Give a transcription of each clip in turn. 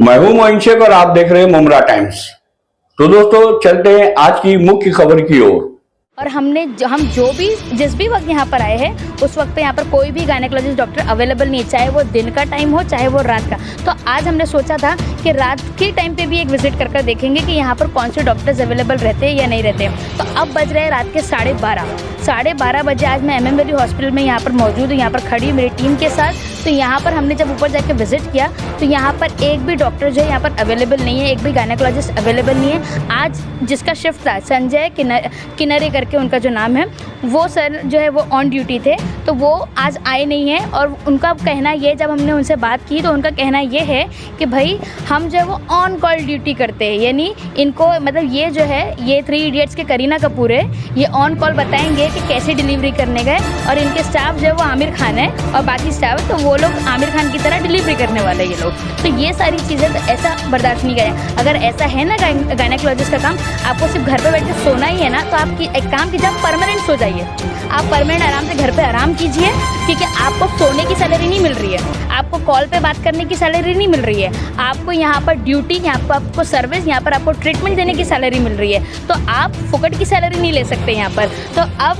मैं हूं मोइन शेख और आप देख रहे हैं मुमरा टाइम्स। तो दोस्तों चलते हैं आज की मुख्य खबर की ओर। और हम जो भी जिस भी वक्त यहाँ पर आए हैं उस वक्त पे यहाँ पर कोई भी गायनेकोलॉजिस्ट डॉक्टर अवेलेबल नहीं है, चाहे वो दिन का टाइम हो चाहे वो रात का। तो आज हमने सोचा था कि रात के टाइम पे भी एक विजिट कर देखेंगे कि यहाँ पर कौन से डॉक्टर्स अवेलेबल रहते हैं या नहीं रहते हैं। तो अब बज रहे हैं रात के 12:30 बजे। आज मैं MM वैली हॉस्पिटल में यहाँ पर मौजूद हूँ, यहाँ पर खड़ी हूँ मेरी टीम के साथ। तो यहाँ पर हमने जब ऊपर जाके विजिट किया तो यहाँ पर एक भी डॉक्टर जो है यहाँ पर अवेलेबल नहीं है, एक भी गायनेकोलॉजिस्ट अवेलेबल नहीं है। आज जिसका शिफ्ट था संजय किन्नरे करके उनका जो नाम है, वो सर जो है वो ऑन ड्यूटी थे, तो वो आज आए नहीं हैं। और उनका कहना ये, जब हमने उनसे बात की तो उनका कहना ये है कि भाई हम जो है वो ऑन कॉल ड्यूटी करते हैं, यानी इनको मतलब ये जो है ये 3 इडियट्स के करीना कपूर है, ये ऑन कॉल बताएंगे कि कैसे डिलीवरी करने गए। और इनके स्टाफ जो है वो आमिर खान है और बाकी स्टाफ है, तो वो लोग आमिर खान की तरह डिलीवरी करने वाले ये लोग। तो ये सारी चीज़ें तो ऐसा बर्दाश्त नहीं करें। अगर ऐसा है ना गायनेकोलॉजिस्ट का काम, आपको सिर्फ घर पे बैठ के सोना ही है ना, तो आप एक काम कीजिए, आप परमानेंट सो जाइए। आप परमानेंट आराम से घर पे आराम कीजिए, क्योंकि आपको सोने की सैलरी नहीं मिल रही है, आपको कॉल पे बात करने की सैलरी नहीं मिल रही है, आपको यहाँ पर ड्यूटी, यहाँ पर आपको सर्विस, यहाँ पर आपको ट्रीटमेंट देने की सैलरी मिल रही है। तो आप फुकट की सैलरी नहीं ले सकते यहाँ पर। तो अब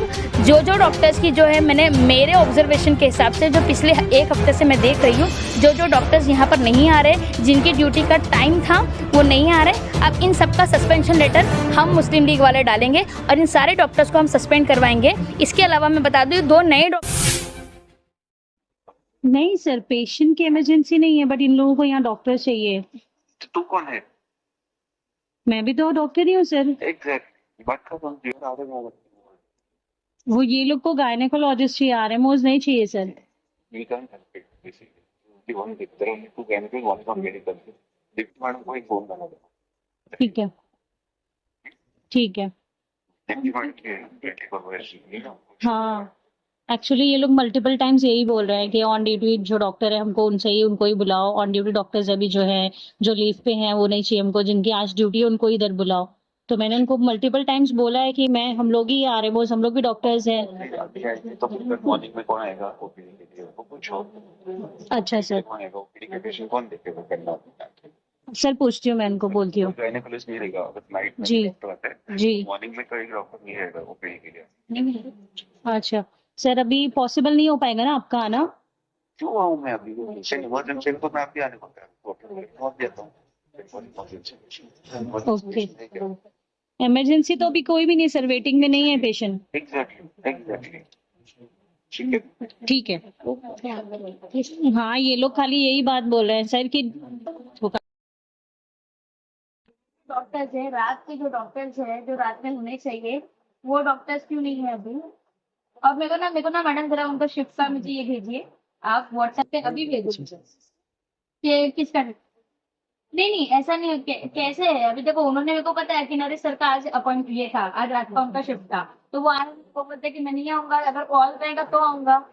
जो डॉक्टर्स की जो है, मैंने मेरे ऑब्जर्वेशन के हिसाब से जो पिछले 1 हफ्ते से मैं देख रही हूँ, जो डॉक्टर्स यहाँ पर नहीं आ रहे, जिनकी ड्यूटी का टाइम था वो नहीं आ रहे, अब इन सबका सस्पेंशन लेटर हम मुस्लिम लीग वाले डालेंगे और इन सारे डॉक्टर्स को हम सस्पेंड करवाएंगे। इसके अलावा मैं बता दूँ 2 नए नहीं सर, पेशेंट की इमरजेंसी नहीं है, बट इन लोगों को यहाँ डॉक्टर चाहिए। तो तू कौन है? मैं भी तो डॉक्टर ही हूँ सर। एग्जैक्टली, बात कर रहा हूँ। वो ये लोग को गायनेकोलॉजिस्ट चाहिए, RMOs नहीं चाहिए sir. We can't help it, basically. The one thing, there are only 2 chemicals, one from medical. Deputy madam को एक फोन करना था। ठीक है, ठीक है। डिप्टी मैडम के बेटे को वैसे हाँ, एक्चुअली ये लोग मल्टीपल टाइम्स यही बोल रहे हैं कि ऑन ड्यूटी जो डॉक्टर है हमको उनसे ही उनको ही बुलाओ। ऑन ड्यूटी डॉक्टर्स अभी जो है जो लीव पे हैं वो नहीं चाहिए हमको, जिनकी आज ड्यूटी है उनको इधर बुलाओ। तो मैंने उनको मल्टीपल टाइम्स बोला है कि हम लोग ही RMOs, हम लोग भी डॉक्टर्स हैं। तो फिर मॉर्निंग में कौन आएगा ओपीडी के लिए? वो पूछो। अच्छा सर, कौन आएगा ओपीडी के पेशेंट, कौन देखेगा करना? सर पूछती हूँ, मैं इनको बोलती हूँ। गायनेकोलॉजिस्ट नहीं रहेगा, अगर नाइट में जी डॉक्टर आता है, जी। मॉर्निंग में कोई डॉक्टर नहीं रहेगा ओपीडी के लिए। अच्छा सर, अभी पॉसिबल नहीं हो पाएगा ना आपका आना? क्यों आऊँ मैं अभी? इमरजेंसी तो मैं अभी आने को देता हूँ। ओके, इमरजेंसी तो अभी कोई भी नहीं सर, वेटिंग में नहीं है पेशेंट। एग्जैक्टली। ठीक है। हाँ, ये लोग खाली यही बात बोल रहे हैं सर कि डॉक्टर्स है, रात के जो डॉक्टर्स है जो रात में होने चाहिए, वो डॉक्टर्स क्यों नहीं है अभी। और मेरे को ना मैडम जरा उनका शिफ्ट का मुझे ये भेजिए, आप व्हाट्सएप पे अभी भेजो कि किसका। नहीं नहीं, ऐसा नहीं कैसे है अभी। देखो उन्होंने, मेरे को पता है कि नरेश सर का आज अपॉइंट ये था, आज रात का उनका शिफ्ट था, तो वो आज को बोलते कि मैं नहीं आऊंगा, अगर कॉल रहेगा तो आऊंगा।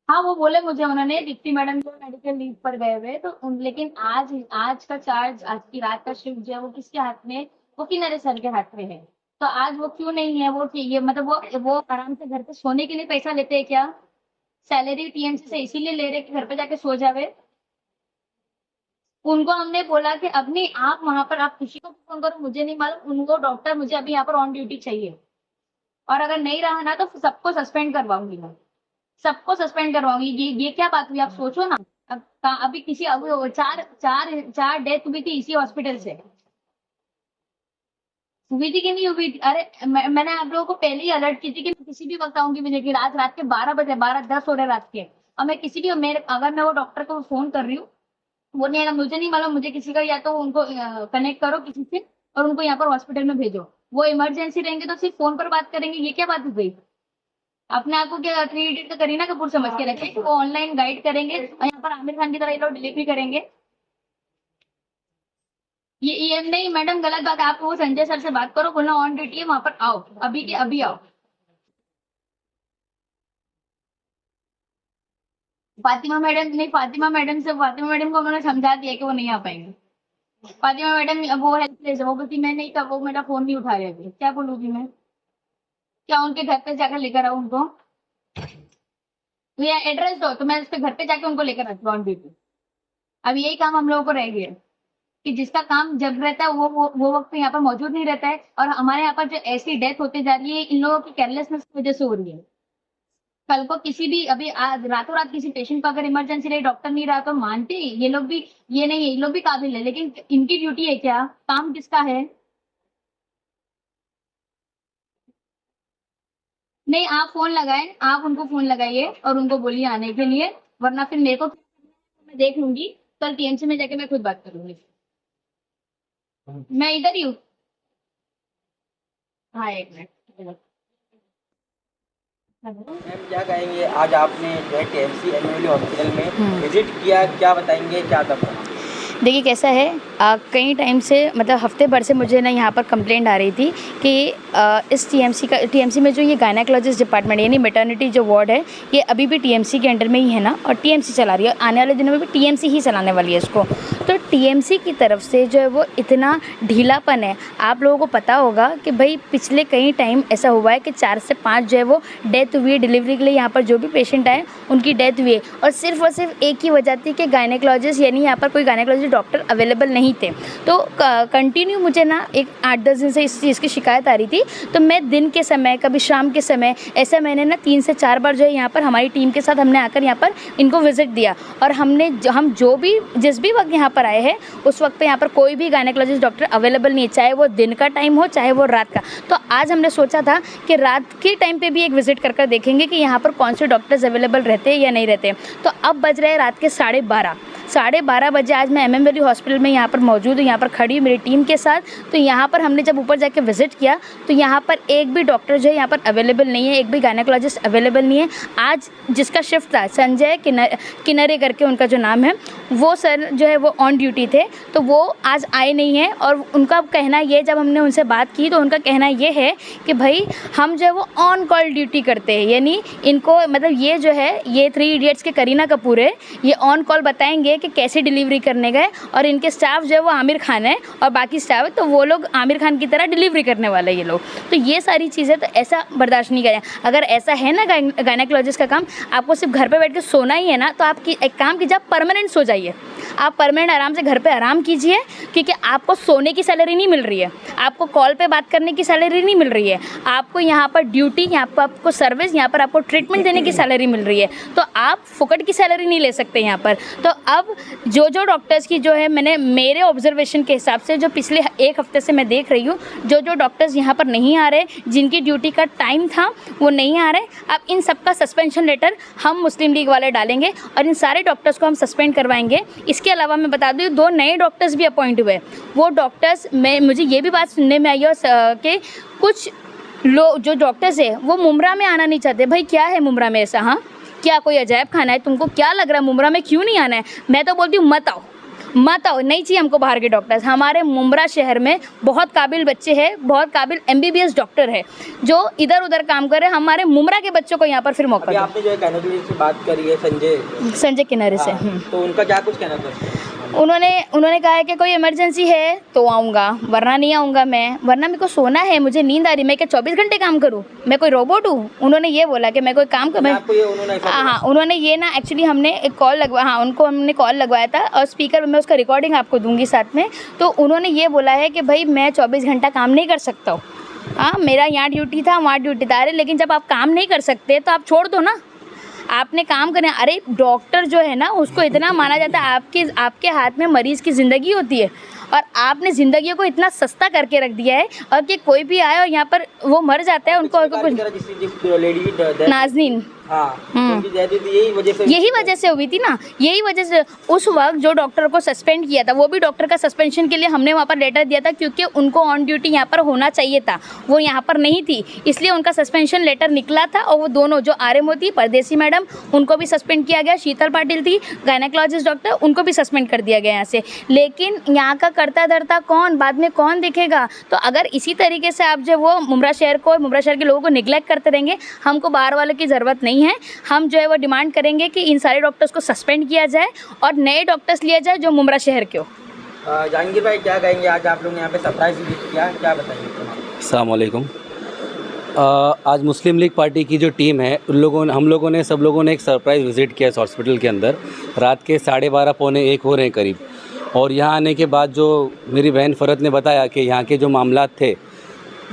हाँ, वो बोले मुझे उन्होंने, दीप्ति मैडम जो मेडिकल लीव पर गए हुए, तो लेकिन आज का चार्ज, आज की रात का शिफ्ट जो है वो किसके हाथ में, वो किन्नरे सर के हाथ में है। तो आज वो क्यों नहीं है? वो ये मतलब वो आराम से घर पे सोने के लिए पैसा लेते हैं क्या? सैलरी TMC से इसीलिए ले रहे कि घर पे जाके सो जावे। उनको हमने बोला कि अब नहीं, आप वहां पर आप किसी को फोन करो, मुझे नहीं मालूम, उनको डॉक्टर मुझे अभी यहाँ पर ऑन ड्यूटी चाहिए, और अगर नहीं रहा ना तो सबको सस्पेंड करवाऊंगी मैं, सबको सस्पेंड करवाऊंगी। ये क्या बात हुई, आप सोचो ना। अभी किसी अब चार डेथ हुई थी इसी हॉस्पिटल से। हुई थी कि नहीं हुई थी? अरे मैंने आप लोगों को पहले ही अलर्ट की थी कि मैं किसी भी वक्त आऊंगी, मुझे कि रात के 12 बजे, 12:10 हो रहे रात के, और मैं किसी भी अगर मैं वो डॉक्टर को फोन कर रही हूँ, वो नहीं आएगा, मुझे नहीं मालूम, मुझे किसी का, या तो उनको कनेक्ट करो किसी से और उनको यहाँ पर हॉस्पिटल में भेजो। वो इमरजेंसी रहेंगे तो सिर्फ फोन पर बात करेंगे, ये क्या बात हो गई? अपने आप को क्या 3 इडियट का करीना कपूर समझ के रखे कि वो ऑनलाइन गाइड करेंगे और यहाँ पर आमिर खान की तरह ये लोग डिलीवरी करेंगे? ये नहीं मैडम, गलत बात। आप वो संजय सर से बात करो, बोलना ऑन ड्यूटी है, वहां पर आओ, अभी के अभी आओ। फातिमा मैडम को मैंने समझा दिया कि वो नहीं आ पाएंगे। फातिमा मैडम वो हेल्पलेस है, वो बोलती मैं नहीं था, वो मेरा फोन नहीं उठा रहे अभी, क्या बोलूंगी मैं? क्या उनके घर पे जाकर लेकर आऊं उनको? ये एड्रेस दो तो मैं उस पे घर पे जाके उनको लेकर आती हूँ ऑन ड्यूटी। अब यही काम हम लोगों को रह गया है कि जिसका काम जब रहता है वो वक्त पे यहाँ पर मौजूद नहीं रहता है, और हमारे यहाँ पर जो ऐसी डेथ होती जा रही है इन लोगों की केयरलेसनेस की वजह से हो रही है। कल को किसी भी अभी आज रातों रात किसी पेशेंट को अगर इमरजेंसी रही, डॉक्टर नहीं रहा, तो मानते हैं ये लोग भी, ये नहीं है ये लोग भी काबिल है, लेकिन इनकी ड्यूटी है क्या, काम किसका है? नहीं, आप फोन लगाए, आप उनको फोन लगाइए और उनको बोलिए आने के लिए, वरना फिर मेरे को मैं देख लूंगी, कल टीएमसी में जाके मैं खुद बात करूंगी। मैं इधर ही हूँ। हाँ, एक मिनट। मैम क्या कहेंगे, आज आपने जो है टीएमसी एमओली हॉस्पिटल में विजिट किया, क्या बताएंगे, क्या था? देखिए कैसा है, कई टाइम से मतलब हफ्ते भर से मुझे ना यहाँ पर कंप्लेंट आ रही थी कि इस टीएमसी में जो ये गायनेकोलॉजिस्ट डिपार्टमेंट यानी मैटरनिटी जो वार्ड है ये अभी भी टीएमसी के अंडर में ही है ना, और टीएमसी चला रही है, आने वाले दिनों में भी टीएमसी ही चलाने वाली है इसको। तो टीएमसी की तरफ से जो है वो इतना ढीलापन है। आप लोगों को पता होगा कि भाई पिछले कई टाइम ऐसा हुआ है कि 4 से 5 जो है वो डेथ हुई है डिलीवरी के लिए, यहाँ पर जो भी पेशेंट आए उनकी डेथ हुई है, और सिर्फ एक ही वजह थी कि गायनेकोलॉजिस्ट यानी यहाँ पर कोई गायनेकोलॉजिस्ट डॉक्टर अवेलेबल नहीं थे। तो कंटिन्यू मुझे ना एक 8-10 दिन से इस चीज़ की शिकायत आ रही थी, तो मैं दिन के समय कभी शाम के समय ऐसा मैंने ना 3 से 4 बार जो है यहाँ पर हमारी टीम के साथ हमने आकर यहाँ पर इनको विजिट दिया, और हम जिस भी वक्त यहाँ पर आए हैं उस वक्त पे यहाँ पर कोई भी गायनेकोलॉजिस्ट डॉक्टर अवेलेबल नहीं है, चाहे वो दिन का टाइम हो चाहे वो रात का। तो आज हमने सोचा था कि रात के टाइम पे भी एक विजिट कर देखेंगे कि यहाँ पर कौन से डॉक्टर्स अवेलेबल रहते हैं या नहीं रहते। तो अब बज रहे हैं रात के 12:30 बजे। आज मैं एमएम वैली हॉस्पिटल में यहाँ पर मौजूद हूँ, यहाँ पर खड़ी हूँ मेरी टीम के साथ। तो यहाँ पर हमने जब ऊपर जाके विजिट किया तो यहाँ पर एक भी डॉक्टर जो है यहाँ पर अवेलेबल नहीं है, एक भी गायनेकोलॉजिस्ट अवेलेबल नहीं है। आज जिसका शिफ्ट था संजय किन्नरे करके उनका जो नाम है, वो सर जो है वो ऑन ड्यूटी थे, तो वो आज आए नहीं हैं। और उनका कहना ये, जब हमने उनसे बात की तो उनका कहना ये है कि भाई हम जो है वो ऑन कॉल ड्यूटी करते हैं, यानी इनको मतलब ये जो है ये 3 इडियट्स के करीना कपूर है, ये ऑन कॉल बताएंगे कि कैसे डिलीवरी करने गए, और इनके स्टाफ जो है वो आमिर खान है और बाकी स्टाफ है, तो वो लोग आमिर खान की तरह डिलीवरी करने वाले ये लोग। तो ये सारी चीज़ें तो ऐसा बर्दाश्त नहीं करें। अगर ऐसा है ना गायनेकोलॉजिस्ट का काम, आपको सिर्फ घर पे बैठ के सोना ही है ना, तो आप एक काम कीजिए, आप परमानेंट सो जाइए, आप परमानेंट आराम से घर पे आराम कीजिए, क्योंकि आपको सोने की सैलरी नहीं मिल रही है, आपको कॉल पे बात करने की सैलरी नहीं मिल रही है, आपको यहाँ पर ड्यूटी, यहाँ पर आपको सर्विस, यहाँ पर आपको ट्रीटमेंट देने की सैलरी मिल रही है, तो आप फुकट की सैलरी नहीं ले सकते यहाँ पर। तो अब जो डॉक्टर्स की जो है, मैंने मेरे ऑब्जर्वेशन के हिसाब से जो पिछले 1 हफ्ते से मैं देख रही हूँ, जो डॉक्टर्स यहाँ पर नहीं आ रहे, जिनकी ड्यूटी का टाइम था वो नहीं आ रहे, अब इन सबका सस्पेंशन लेटर हम मुस्लिम लीग वाले डालेंगे और इन सारे डॉक्टर्स को हम सस्पेंड करवाएंगे। इसके अलावा मैं बता दूँ 2 नए डॉक्टर्स भी अपॉइंट हुए। वो डॉक्टर्स मुझे ये भी बात सुनने में आई है कि कुछ लोग जो डॉक्टर्स है वो मुमरा में आना नहीं चाहते। भाई क्या है मुमरा में ऐसा? हाँ, क्या कोई अजायब खाना है? तुमको क्या लग रहा है मुमरा में क्यों नहीं आना है? मैं तो बोलती हूँ मत आओ, नहीं चाहिए हमको बाहर के डॉक्टर्स। हमारे मुमरा शहर में बहुत काबिल बच्चे हैं, बहुत काबिल MBBS डॉक्टर है जो इधर उधर काम कर रहे हैं। हमारे मुमरा के बच्चों को यहाँ पर फिर मौका दो। आपने जो है गायनेकोलॉजिस्ट से बात करी है संजय किन्नरे से, तो उनका क्या कुछ कहना था? उन्होंने कहा है कि कोई इमरजेंसी है तो आऊँगा, वरना नहीं आऊँगा मैं, वरना मेरे को सोना है, मुझे नींद आ रही, मैं क्या 24 घंटे काम करूँ? मैं कोई रोबोट हूँ? उन्होंने ये बोला कि मैं कोई काम कर, हाँ, उन्होंने ये ना, एक्चुअली हमने एक कॉल लगवाया, हाँ उनको हमने कॉल लगवाया था और स्पीकर में मैं उसका रिकॉर्डिंग आपको दूंगी साथ में। तो उन्होंने ये बोला है कि भाई मैं 24 घंटा काम नहीं कर सकता हूँ। हाँ, मेरा यहाँ ड्यूटी था, वहाँ ड्यूटी था। अरे लेकिन जब आप काम नहीं कर सकते तो आप छोड़ दो ना, आपने काम करना। अरे डॉक्टर जो है ना उसको इतना माना जाता है, आपके हाथ में मरीज़ की ज़िंदगी होती है, और आपने ज़िंदगी को इतना सस्ता करके रख दिया है, और कि कोई भी आए और यहाँ पर वो मर जाता है, उनको कुछ नाज़नीन, यही वजह से हुई थी ना, यही वजह से उस वक्त जो डॉक्टर को सस्पेंड किया था, वो भी डॉक्टर का सस्पेंशन के लिए हमने वहाँ पर लेटर दिया था, क्योंकि उनको ऑन ड्यूटी यहाँ पर होना चाहिए था, वो यहाँ पर नहीं थी, इसलिए उनका सस्पेंशन लेटर निकला था। और वो दोनों जो RMO थी परदेसी मैडम, उनको भी सस्पेंड किया गया। शीतल पाटिल थी गायनेकोलॉजिस्ट डॉक्टर, उनको भी सस्पेंड कर दिया गया यहाँ से। लेकिन यहाँ का करता धरता कौन, बाद में कौन देखेगा? तो अगर इसी तरीके से आप जो वो मुमरा शहर के लोगों को निगलेक्ट करते रहेंगे, हमको बाहर वालों की ज़रूरत नहीं है। हम जो है वो डिमांड करेंगे कि इन सारे डॉक्टर्स को सस्पेंड किया जाए और नए डॉक्टर्स लिए जाए जो मुमरा शहर के हो। जहांगीर भाई क्या कहेंगे, आज आप लोग यहाँ पे सरप्राइज विजिट किया, क्या बताएंगे? अस्सलाम वालेकुम। आज मुस्लिम लीग पार्टी की जो टीम है हम लोगों ने सब लोगों ने एक सरप्राइज़ विज़िट किया इस हॉस्पिटल के अंदर। रात के 12:30 पौने 1 हो रहे हैं करीब, और यहाँ आने के बाद जो मेरी बहन फ़रत ने बताया कि यहाँ के जो मामलात थे,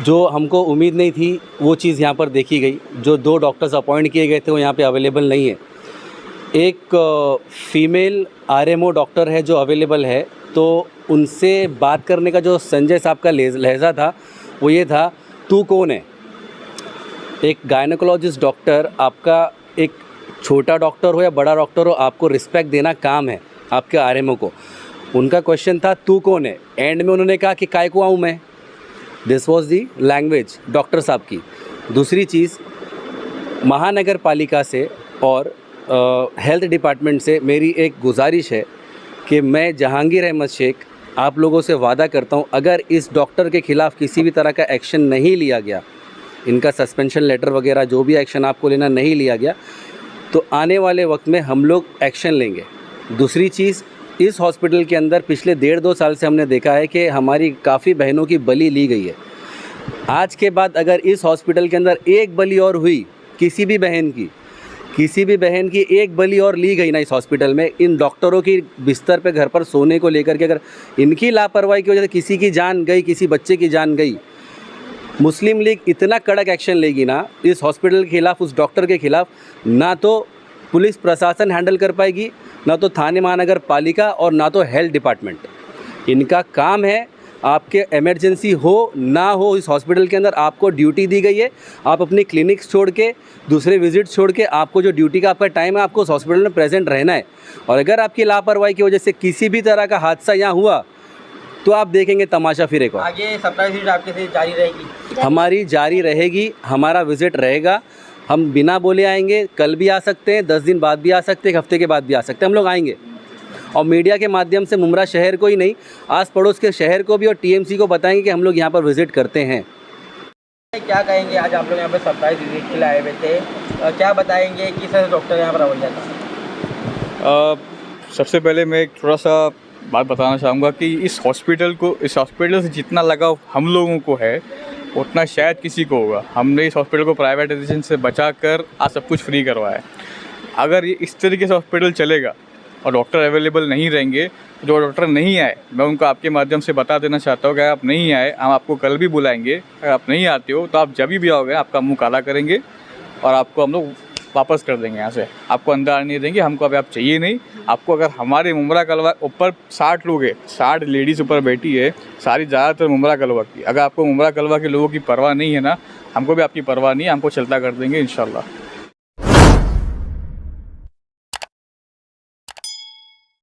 जो हमको उम्मीद नहीं थी, वो चीज़ यहाँ पर देखी गई। जो 2 डॉक्टर्स अपॉइंट किए गए थे वो यहाँ पे अवेलेबल नहीं है। एक फीमेल आरएमओ डॉक्टर है जो अवेलेबल है, तो उनसे बात करने का जो संजय साहब का लहज़ा था वो ये था, तू कौन है? एक गायनेकोलॉजिस्ट डॉक्टर, आपका एक छोटा डॉक्टर हो या बड़ा डॉक्टर हो, आपको रिस्पेक्ट देना काम है आपके आरएमओ को। उनका क्वेश्चन था तू कौन है? एंड में उन्होंने कहा कि काय को आऊँ मैं। This was the language doctor साहब की। दूसरी चीज़, महानगर पालिका से और हेल्थ डिपार्टमेंट से मेरी एक गुजारिश है कि मैं जहांगीर अहमद शेख आप लोगों से वादा करता हूं, अगर इस डॉक्टर के ख़िलाफ़ किसी भी तरह का एक्शन नहीं लिया गया, इनका सस्पेंशन लेटर वगैरह जो भी एक्शन आपको लेना नहीं लिया गया, तो आने वाले वक्त में हम लोग एक्शन लेंगे। दूसरी चीज़, इस हॉस्पिटल के अंदर पिछले 1.5-2 साल से हमने देखा है कि हमारी काफ़ी बहनों की बलि ली गई है। आज के बाद अगर इस हॉस्पिटल के अंदर एक बलि और हुई, किसी भी बहन की एक बलि और ली गई ना इस हॉस्पिटल में, इन डॉक्टरों की बिस्तर पे घर पर सोने को लेकर के अगर इनकी लापरवाही की वजह से किसी की जान गई, किसी बच्चे की जान गई, मुस्लिम लीग इतना कड़क एक्शन लेगी ना इस हॉस्पिटल के ख़िलाफ़, उस डॉक्टर के ख़िलाफ़, ना तो पुलिस प्रशासन हैंडल कर पाएगी, ना तो थाने महानगर पालिका और ना तो हेल्थ डिपार्टमेंट। इनका काम है, आपके इमरजेंसी हो ना हो इस हॉस्पिटल के अंदर आपको ड्यूटी दी गई है, आप अपनी क्लिनिक्स छोड़ के, दूसरे विजिट छोड़ के, आपको जो ड्यूटी का आपका टाइम है, आपको उस हॉस्पिटल में प्रेजेंट रहना है। और अगर आपकी लापरवाही की वजह से किसी भी तरह का हादसा यहाँ हुआ तो आप देखेंगे तमाशा फिर एक और। आगे सरप्राइज विजिट आपके से जारी रहेगी? हमारी जारी रहेगी, हमारा विज़िट रहेगा। हम बिना बोले आएंगे, कल भी आ सकते हैं, 10 दिन बाद भी आ सकते हैं, 1 हफ्ते के बाद भी आ सकते हैं, हम लोग आएंगे। और मीडिया के माध्यम से मुमरा शहर को ही नहीं, आस पड़ोस के शहर को भी और टीएमसी को बताएंगे कि हम लोग यहाँ पर विज़िट करते हैं। क्या कहेंगे, आज आप लोग यहाँ पर सरप्राइज विजिट के लिए आए हुए थे, क्या बताएंगे किस तरह से डॉक्टर यहाँ पर रवैया था? सबसे पहले मैं एक थोड़ा सा बात बताना चाहूँगा कि इस हॉस्पिटल से जितना लगाव हम लोगों को है उतना शायद किसी को होगा। हमने इस हॉस्पिटल को प्राइवेटाइजेशन से बचा कर आज सब कुछ फ्री करवाया है। अगर ये इस तरीके से हॉस्पिटल चलेगा और डॉक्टर अवेलेबल नहीं रहेंगे, जो डॉक्टर नहीं आए, मैं उनको आपके माध्यम से बता देना चाहता हूँ कि आप नहीं आए, हम आपको कल भी बुलाएंगे। अगर आप नहीं आते हो तो आप जब भी आओगे आपका मुँह काला करेंगे और आपको हम लोग वापस कर देंगे यहाँ से, आपको अंदर आने नहीं देंगे। हमको अभी आप चाहिए नहीं। आपको अगर हमारे मुमरा कलवा ऊपर 60 लोग हैं, 60 लेडीज़ ऊपर बैठी है, सारी ज़्यादातर मुमरा कलवा की। अगर आपको मुमरा कलवा के लोगों की परवाह नहीं है ना, हमको भी आपकी परवाह नहीं है, हमको चलता कर देंगे इंशाल्लाह।